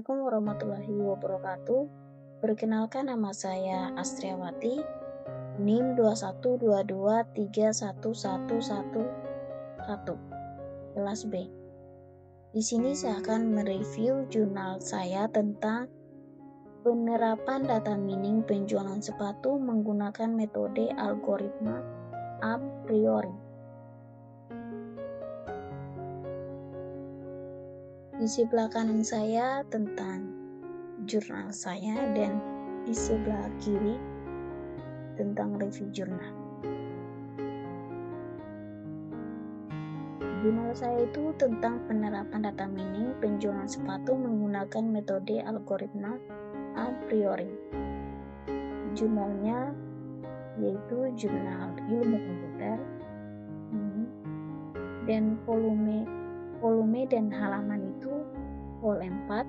Assalamualaikum warahmatullahi wabarakatuh. Perkenalkan, nama saya Astriawati, NIM 2122311111, kelas B. Di sini saya akan mereview jurnal saya tentang penerapan data mining penjualan sepatu menggunakan metode algoritma a priori. Di sebelah kanan saya tentang jurnal saya dan di sebelah kiri tentang review jurnal. Jurnal saya itu tentang penerapan data mining penjualan sepatu menggunakan metode algoritma a priori. Jurnalnya yaitu jurnal ilmu komputer, dan volume dan halaman itu hol 4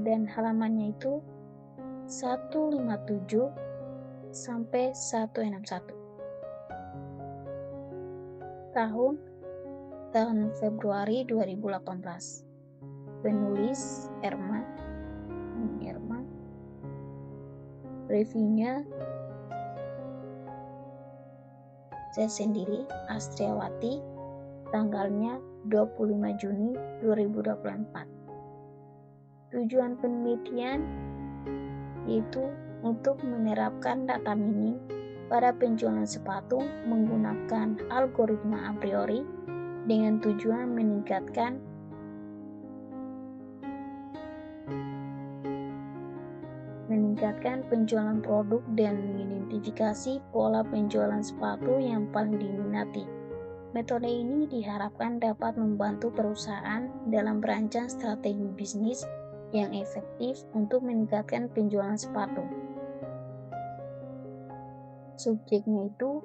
dan halamannya itu 157 sampai 161. Tahun Februari 2018. Penulis Erma. Reviewnya saya sendiri, Astriawati, tanggalnya 25 Juni 2024. Tujuan penelitian yaitu untuk menerapkan data mining pada penjualan sepatu menggunakan algoritma a priori dengan tujuan meningkatkan penjualan produk dan mengidentifikasi pola penjualan sepatu yang paling diminati. Metode ini diharapkan dapat membantu perusahaan dalam merancang strategi bisnis yang efektif untuk meningkatkan penjualan sepatu. Subjeknya itu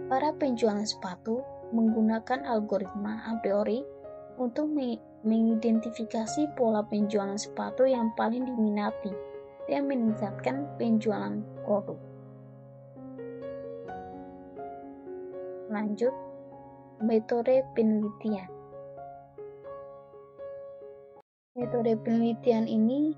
para penjualan sepatu menggunakan algoritma a priori untuk mengidentifikasi pola penjualan sepatu yang paling diminati dan meningkatkan penjualan produk. Lanjut, metode penelitian. Metode penelitian ini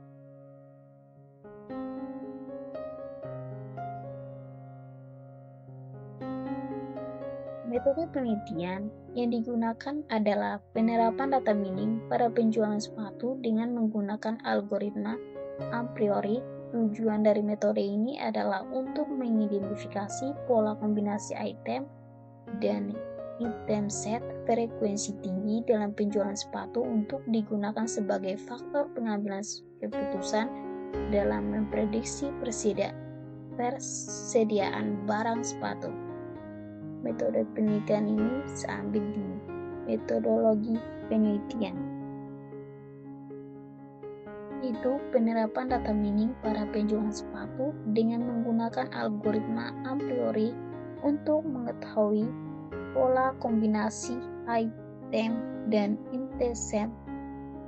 yang digunakan adalah penerapan data mining pada penjualan sepatu dengan menggunakan algoritma a priori. Tujuan dari metode ini adalah untuk mengidentifikasi pola kombinasi item dan item set frekuensi tinggi dalam penjualan sepatu untuk digunakan sebagai faktor pengambilan keputusan dalam memprediksi persediaan barang sepatu. Metode penelitian ini seambil di metodologi penelitian, itu penerapan data mining pada penjualan sepatu dengan menggunakan algoritma a priori untuk mengetahui pola kombinasi item dan item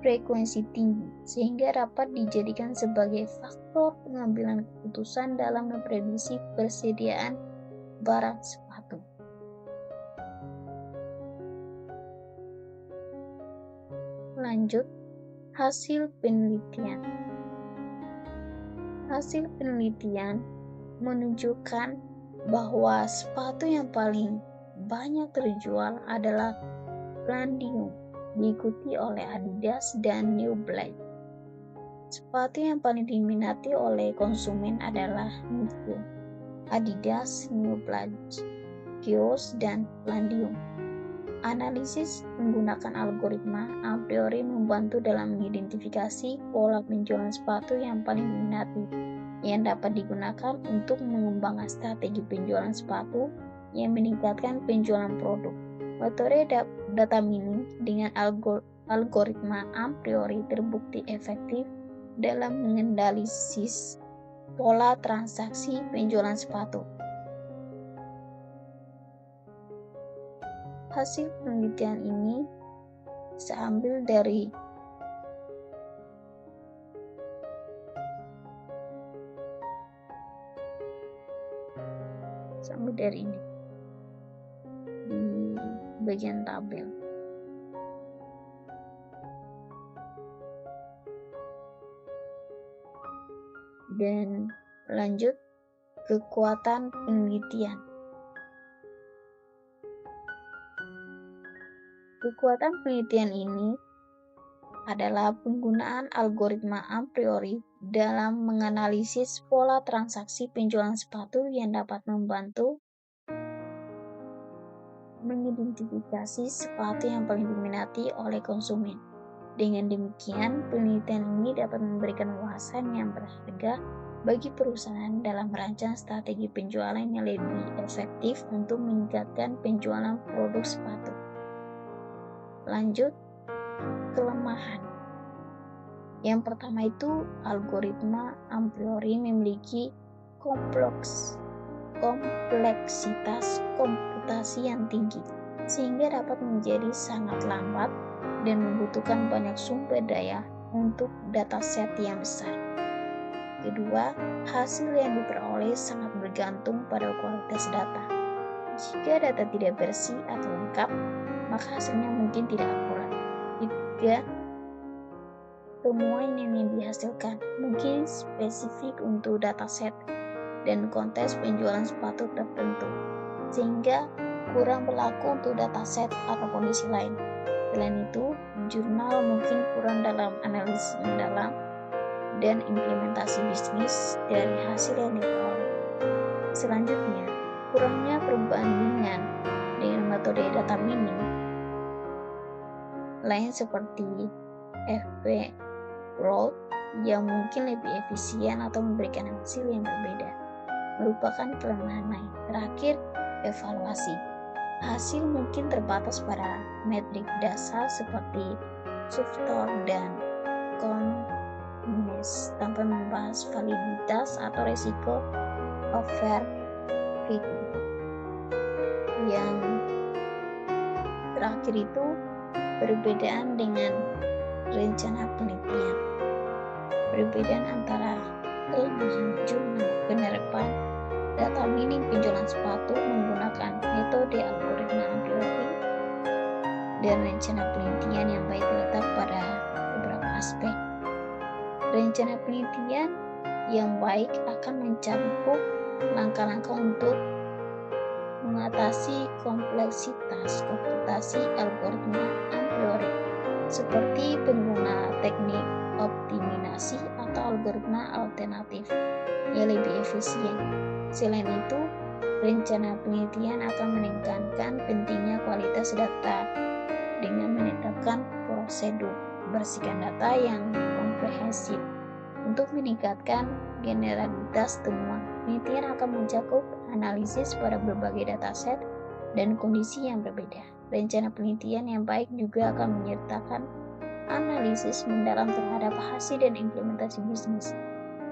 frekuensi tinggi sehingga dapat dijadikan sebagai faktor pengambilan keputusan dalam memprediksi persediaan barang sepatu. Lanjut, hasil penelitian. Hasil penelitian menunjukkan bahwa sepatu yang paling banyak terjual adalah Palladium, diikuti oleh Adidas dan New Balance. Sepatu yang paling diminati oleh konsumen adalah Nike, Adidas, New Balance, Kios, dan Palladium. Analisis menggunakan algoritma a priori membantu dalam mengidentifikasi pola penjualan sepatu yang paling diminati yang dapat digunakan untuk mengembangkan strategi penjualan sepatu yang meningkatkan penjualan produk. Metode data mining dengan algoritma a priori terbukti efektif dalam menganalisis pola transaksi penjualan sepatu. Hasil penelitian ini seambil dari ini di bagian tabel. Dan lanjut, kekuatan penelitian. Kekuatan penelitian ini adalah penggunaan algoritma a priori dalam menganalisis pola transaksi penjualan sepatu yang dapat membantu mengidentifikasi sepatu yang paling diminati oleh konsumen. Dengan demikian, penelitian ini dapat memberikan wawasan yang berharga bagi perusahaan dalam merancang strategi penjualan yang lebih efektif untuk meningkatkan penjualan produk sepatu. Lanjut, kelemahan. Yang pertama itu, algoritma a priori memiliki kompleksitas komputasi yang tinggi, sehingga dapat menjadi sangat lambat dan membutuhkan banyak sumber daya untuk dataset yang besar. Kedua, hasil yang diperoleh sangat bergantung pada kualitas data. Jika data tidak bersih atau lengkap, maka hasilnya mungkin tidak akurat. Ketiga, temuan yang dihasilkan mungkin spesifik untuk dataset dan konteks penjualan sepatu tertentu, sehingga kurang berlaku untuk dataset atau kondisi lain. Selain itu, jurnal mungkin kurang dalam analisis mendalam dan implementasi bisnis dari hasil yang diperoleh. Selanjutnya, kurangnya perbandingan dengan metode data mining lain seperti FP Growth yang mungkin lebih efisien atau memberikan hasil yang berbeda, merupakan kelemahan lain. Terakhir, evaluasi. Hasil mungkin terbatas pada metrik dasar seperti Substore dan Convenience tanpa membahas validitas atau resiko overfitting. Yang terakhir itu perbedaan dengan rencana penelitian. Perbedaan antara kelemahan jurnal penerapan data mining penjualan sepatu menggunakan metode algoritma a priori dan rencana penelitian yang baik terletak pada beberapa aspek. Rencana penelitian yang baik akan mencakup langkah-langkah untuk mengatasi kompleksitas komputasi algoritma a priori, seperti pengguna teknik optimasi atau algoritma alternatif yang lebih efisien. Selain itu, rencana penelitian akan menekankan pentingnya kualitas data dengan menetapkan prosedur bersihkan data yang komprehensif untuk meningkatkan generalitas temuan. Penelitian akan mencakup analisis pada berbagai dataset dan kondisi yang berbeda. Rencana penelitian yang baik juga akan menyertakan analisis mendalam terhadap hasil dan implementasi bisnis,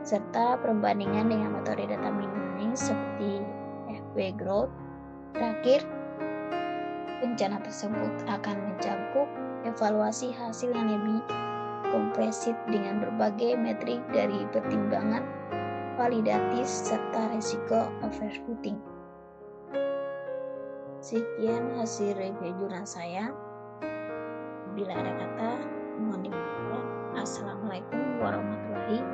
serta perbandingan dengan metode data mining seperti FP Growth. Terakhir, rencana tersebut akan mencakup evaluasi hasil yang lebih komprehensif dengan berbagai metrik dari pertimbangan validatif serta risiko overfitting. Sekian hasil review jurnal saya. Bila ada kata, mohon dimaafkan. Assalamualaikum warahmatullahi wabarakatuh.